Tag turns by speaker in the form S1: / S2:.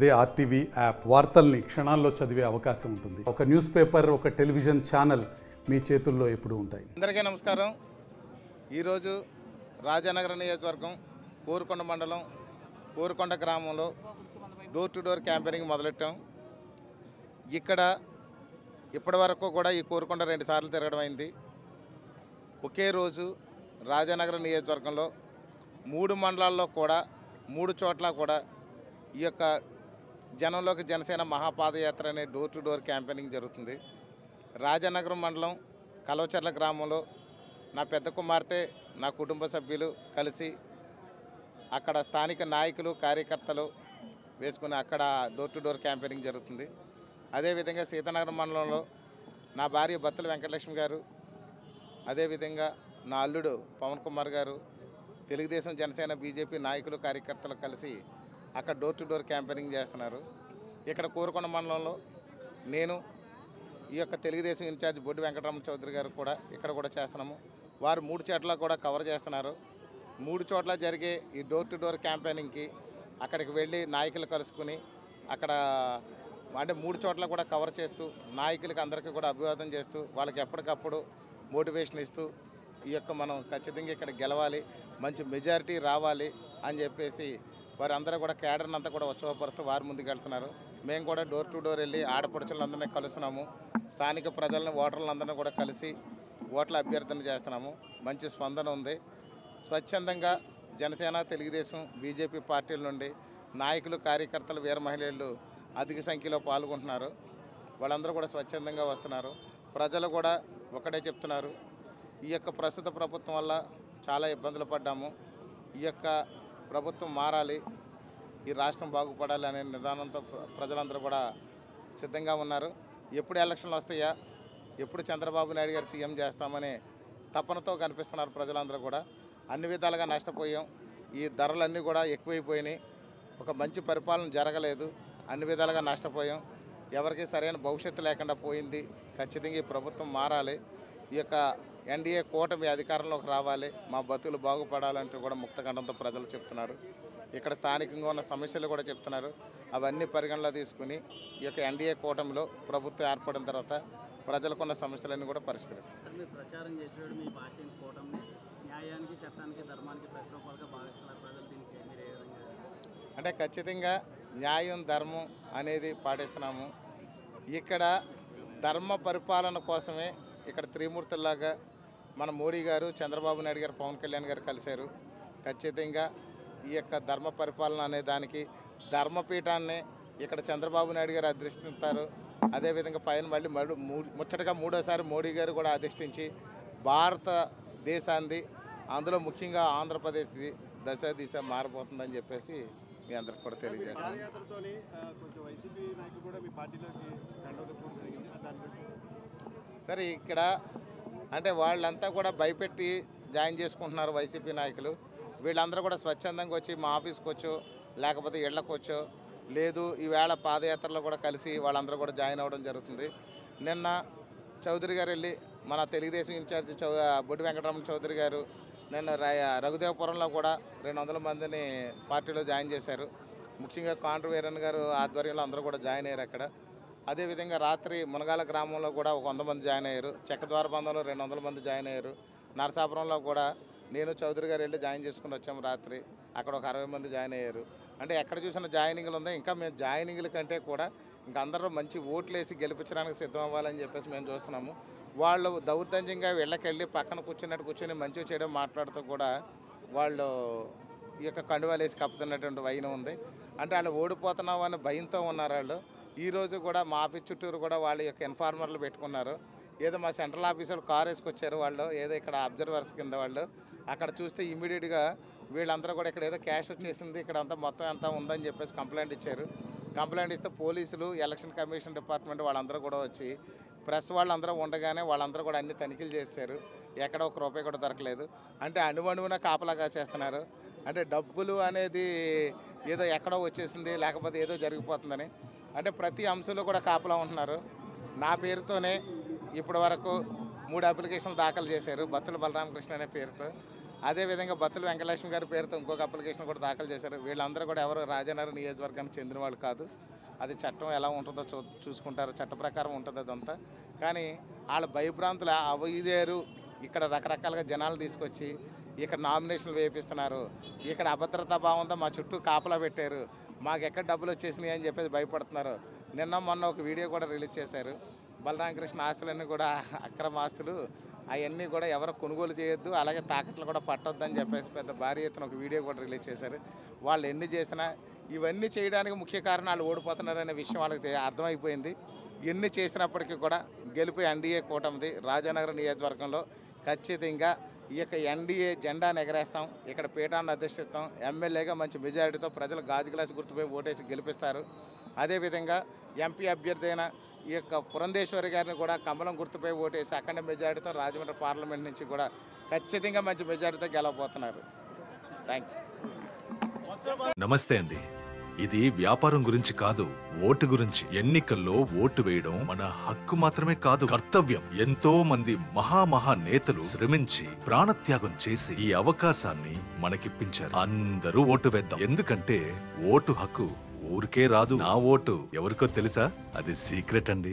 S1: అదే RTV app వార్తల్ని క్షణాల్లో చదివే అవకాశం ఉంటుంది. ఒక న్యూస్ పేపర్, ఒక టెలివిజన్ ఛానల్ మీ చేతుల్లో ఎప్పుడూ ఉంటాయి.
S2: అందరికీ నమస్కారం. ఈరోజు రాజానగరం నియోజకవర్గం కోరుకొండ మండలం కోరుకొండ గ్రామంలో డోర్ టు డోర్ క్యాంపెయినింగ్ మొదలెట్టాం. ఇక్కడ ఇప్పటి వరకు కూడా ఈ కోరుకొండ 2 సార్లు తిరగడం అయింది. ఒకే రోజు రాజానగరం నియోజకవర్గంలో 3 మండలాల్లో కూడా 3 చోట్ల కూడా ఈ యొక్క జనంలోకి జనసేన మహాపాదయాత్ర అనే డోర్ టు డోర్ క్యాంపెయినింగ్ జరుగుతుంది. రాజానగరం మండలం కలవచర్ల గ్రామంలో నా పెద్ద కుమార్తె, నా కుటుంబ సభ్యులు కలిసి అక్కడ స్థానిక నాయకులు, కార్యకర్తలు వేసుకుని అక్కడ డోర్ టు డోర్ క్యాంపెయినింగ్ జరుగుతుంది. అదేవిధంగా సీతానగరం మండలంలో నా భార్య బత్తుల వెంకటలక్ష్మి గారు, అదేవిధంగా నా అల్లుడు పవన్ కుమార్ గారు, తెలుగుదేశం, జనసేన, బీజేపీ నాయకులు, కార్యకర్తలు కలిసి అక్కడ డోర్ టు డోర్ క్యాంపెయినింగ్ చేస్తున్నారు. ఇక్కడ కోరుకొండ మండలంలో నేను, ఈ యొక్క తెలుగుదేశం ఇన్ఛార్జ్ బొడ్డు వెంకటరమణ చౌదరి గారు కూడా ఇక్కడ కూడా చేస్తున్నాము. వారు 3 చోట్ల కూడా కవర్ చేస్తున్నారు. 3 చోట్ల జరిగే ఈ డోర్ టు డోర్ క్యాంపెయినింగ్కి అక్కడికి వెళ్ళి నాయకులు కలుసుకుని అక్కడ అంటే 3 చోట్ల కూడా కవర్ చేస్తూ నాయకులకి అందరికీ కూడా అభివాదం చేస్తూ వాళ్ళకి ఎప్పటికప్పుడు మోటివేషన్ ఇస్తూ ఈ యొక్క మనం ఖచ్చితంగా ఇక్కడ గెలవాలి, మంచి మెజారిటీ రావాలి అని చెప్పేసి వారందరూ కూడా క్యాడర్ని అంతా కూడా ఉత్సవపరుస్తూ వారు ముందుకు వెళ్తున్నారు. మేము కూడా డోర్ టు డోర్ వెళ్ళి ఆడపడుచులందరినీ కలుస్తున్నాము. స్థానిక ప్రజలను, ఓటర్లందరినీ కూడా కలిసి ఓట్ల అభ్యర్థన చేస్తున్నాము. మంచి స్పందన ఉంది. స్వచ్ఛందంగా జనసేన, తెలుగుదేశం, బీజేపీ పార్టీల నుండి నాయకులు, కార్యకర్తలు, వీర మహిళలు అధిక సంఖ్యలో పాల్గొంటున్నారు. వాళ్ళందరూ కూడా స్వచ్ఛందంగా వస్తున్నారు. ప్రజలు కూడా ఒకటే చెప్తున్నారు, ఈ యొక్క ప్రస్తుత ప్రభుత్వం వల్ల చాలా ఇబ్బందులు పడ్డాము, ఈ యొక్క ప్రభుత్వం మారాలి, ఈ రాష్ట్రం బాగుపడాలి అనే నిదానంతో ప్రజలందరూ కూడా సిద్ధంగా ఉన్నారు. ఎప్పుడు ఎలక్షన్లు వస్తాయా, ఎప్పుడు చంద్రబాబు నాయుడు గారు సీఎం చేస్తామనే తపనతో కనిపిస్తున్నారు ప్రజలందరూ కూడా. అన్ని విధాలుగా నష్టపోయాం. ఈ ధరలన్నీ కూడా ఎక్కువైపోయినాయి. ఒక మంచి పరిపాలన జరగలేదు. అన్ని విధాలుగా నష్టపోయాం. ఎవరికి సరైన భవిష్యత్తు లేకుండా పోయింది. ఖచ్చితంగా ఈ ప్రభుత్వం మారాలి, ఈ యొక్క ఎన్డీఏ కూటమి అధికారంలోకి రావాలి, మా బతుకులు బాగుపడాలంటూ కూడా ముక్తకంఠంతో ప్రజలు చెప్తున్నారు. ఇక్కడ స్థానికంగా ఉన్న సమస్యలు కూడా చెప్తున్నారు. అవన్నీ పరిగణలో తీసుకుని ఈ యొక్క ఎన్డీఏ కూటమిలో ప్రభుత్వం ఏర్పడిన తర్వాత ప్రజలకున్న సమస్యలన్నీ కూడా పరిష్కరిస్తారు.
S3: ప్రచారం చేసేవాడు మీ పార్టీ కూటమి న్యాయానికి, చట్టానికి, ధర్మానికి ప్రతిరూపాలుగా భావిస్తున్నారు ప్రజలు. దీనికి మీరు ఏ విధంగా?
S2: అంటే ఖచ్చితంగా న్యాయం, ధర్మం అనేది పాటిస్తున్నాము. ఇక్కడ ధర్మ పరిపాలన కోసమే ఇక్కడ త్రిమూర్తుల్లాగా మన మోడీ గారు, చంద్రబాబు నాయుడు గారు, పవన్ కళ్యాణ్ గారు కలిశారు. ఖచ్చితంగా ఈ యొక్క ధర్మ పరిపాలన అనే దానికి ధర్మపీఠాన్ని ఇక్కడ చంద్రబాబు నాయుడు గారు అధిష్టిస్తారు. అదేవిధంగా పైన మళ్ళీ ముచ్చటగా 3వసారి మోడీ గారు కూడా అధిష్ఠించి భారతదేశాన్ని, అందులో ముఖ్యంగా ఆంధ్రప్రదేశ్ది దశ మారిపోతుందని చెప్పేసి మీ అందరికి కూడా తెలియజేస్తాను. సరే, ఇక్కడ అంటే వాళ్ళంతా కూడా భయపెట్టి జాయిన్ చేసుకుంటున్నారు వైసీపీ నాయకులు. వీళ్ళందరూ కూడా స్వచ్ఛందంగా వచ్చి మా ఆఫీస్కి వచ్చో, లేకపోతే ఇళ్లకు వచ్చో, లేదు ఈవేళ పాదయాత్రలో కూడా కలిసి వాళ్ళందరూ కూడా జాయిన్ అవ్వడం జరుగుతుంది. నిన్న చౌదరి గారు వెళ్ళి, మన తెలుగుదేశం ఇన్ఛార్జ్ బొడ్డు వెంకటరమణ చౌదరి గారు నిన్న రఘుదేవపురంలో కూడా 200 మందిని పార్టీలో జాయిన్ చేశారు. ముఖ్యంగా కాండ్రు వీరన్ గారు ఆధ్వర్యంలో అందరూ కూడా జాయిన్ అయ్యారు అక్కడ. అదేవిధంగా రాత్రి మునగాల గ్రామంలో కూడా ఒక 100 మంది జాయిన్ అయ్యారు. చెక్కద్వార బంధంలో 200 మంది జాయిన్ అయ్యారు. నరసాపురంలో కూడా నేను, చౌదరి గారు వెళ్ళి జాయిన్ చేసుకుని వచ్చాము రాత్రి. అక్కడ ఒక 60 మంది జాయిన్ అయ్యారు. అంటే ఎక్కడ చూసినా జాయినింగ్లు ఉందా. ఇంకా మేము జాయినింగ్ల కంటే కూడా ఇంకా అందరూ మంచి ఓట్లు వేసి గెలిపించడానికి సిద్ధం అవ్వాలని చెప్పేసి మేము చూస్తున్నాము. వాళ్ళు దౌర్జన్యంగా వెళ్ళకెళ్ళి పక్కన కూర్చుని మంచిగా చేయడం, మాట్లాడుతూ కూడా వాళ్ళు ఈ యొక్క కండువాలు వేసి కప్పుతున్నటువంటి వైన ఉంది. అంటే వాళ్ళు ఓడిపోతున్నావు అనే భయంతో ఉన్నారు వాళ్ళు. ఈరోజు కూడా మా ఆఫీస్ చుట్టూరు కూడా వాళ్ళ యొక్క ఇన్ఫార్మర్లు పెట్టుకున్నారు. ఏదో మా సెంట్రల్ ఆఫీసులు కారు వేసుకొచ్చారు వాళ్ళు, ఏదో ఇక్కడ అబ్జర్వర్స్ కింద వాళ్ళు. అక్కడ చూస్తే ఇమీడియట్గా వీళ్ళందరూ కూడా ఇక్కడ ఏదో క్యాష్ వచ్చేసింది, ఇక్కడ అంతా మొత్తం ఎంత ఉందని చెప్పేసి కంప్లైంట్ ఇచ్చారు. కంప్లైంట్ ఇస్తే పోలీసులు, ఎలక్షన్ కమిషన్ డిపార్ట్మెంట్ వాళ్ళందరూ కూడా వచ్చి, ప్రెస్ వాళ్ళందరూ ఉండగానే వాళ్ళందరూ కూడా అన్ని తనిఖీలు చేశారు. ఎక్కడ ఒక రూపాయి కూడా దొరకలేదు. అంటే అణువణువున కాపలాగా చేస్తున్నారు. అంటే డబ్బులు అనేది ఏదో ఎక్కడో వచ్చేసింది, లేకపోతే ఏదో జరిగిపోతుందని. అంటే ప్రతి అంశంలో కూడా కాపలా ఉంటున్నారు. నా పేరుతోనే ఇప్పటి వరకు 3 అప్లికేషన్లు దాఖలు చేశారు, బత్తుల బలరామకృష్ణ అనే పేరుతో. అదేవిధంగా బత్తుల వెంకటలక్ష్మి గారి పేరుతో ఇంకొక అప్లికేషన్ కూడా దాఖలు చేశారు. వీళ్ళందరూ కూడా ఎవరు రాజనగరం నియోజకవర్గానికి చెందిన వాళ్ళు కాదు. అది చట్టం ఎలా ఉంటుందో చూసుకుంటారు, చట్ట ప్రకారం ఉంటుంది అదంతా. కానీ వాళ్ళ భయభ్రాంతులు అవైదేరు. ఇక్కడ రకరకాలుగా జనాలు తీసుకొచ్చి ఇక్కడ నామినేషన్లు వేపిస్తున్నారు, ఇక్కడ అభద్రతా భావంతో మా చుట్టూ కాపలా పెట్టారు, మాకు ఎక్కడ డబ్బులు వచ్చేసినాయి అని చెప్పేసి భయపడుతున్నారు. నిన్న మొన్న ఒక వీడియో కూడా రిలీజ్ చేశారు. బలరామకృష్ణ ఆస్తులన్నీ కూడా అక్రమ ఆస్తులు, అవన్నీ కూడా ఎవరు కొనుగోలు చేయొద్దు, అలాగే తాకట్లు కూడా పట్టొద్దని చెప్పేసి పెద్ద భారీ ఎత్తున ఒక వీడియో కూడా రిలీజ్ చేశారు. వాళ్ళు ఎన్ని చేసినా ఇవన్నీ చేయడానికి ముఖ్య కారణం వాళ్ళు ఓడిపోతున్నారనే విషయం వాళ్ళకి అర్థమైపోయింది. ఎన్ని చేసినప్పటికీ కూడా గెలుపు ఎన్డీఏ కూటమిది. రాజానగరం నియోజకవర్గంలో ఖచ్చితంగా ఈ యొక్క ఎన్డీఏ జెండాను ఎగరేస్తాం, ఇక్కడ పీఠాన్ని అధిష్టిస్తాం, ఎమ్మెల్యేగా మంచి మెజారిటీతో ప్రజలు గాజు గ్లాసు గుర్తుపై ఓటేసి గెలిపిస్తారు. అదేవిధంగా ఎంపీ అభ్యర్థి అయిన ఈ యొక్క పురంధేశ్వరి గారిని కూడా కమలం గుర్తుపై ఓటేసి అఖండ మెజారిటీతో రాజమండ్రి పార్లమెంట్ నుంచి కూడా ఖచ్చితంగా మంచి మెజారిటీతో గెలవబోతున్నారు. Thank you.
S4: నమస్తే అండి. ఇది వ్యాపారం గురించి కాదు, ఓటు గురించి. ఎన్నికల్లో ఓటు వేయడం మన హక్కు మాత్రమే కాదు, కర్తవ్యం. ఎంతో మంది మహా నేతలు శ్రమించి ప్రాణత్యాగం చేసి ఈ అవకాశాన్ని మనకిప్పించారు. అందరూ ఓటు వేద్దాం. ఎందుకంటే ఓటు హక్కు ఊరికే రాదు. నా ఓటు ఎవరికో తెలుసా? అది సీక్రెట్ అండి.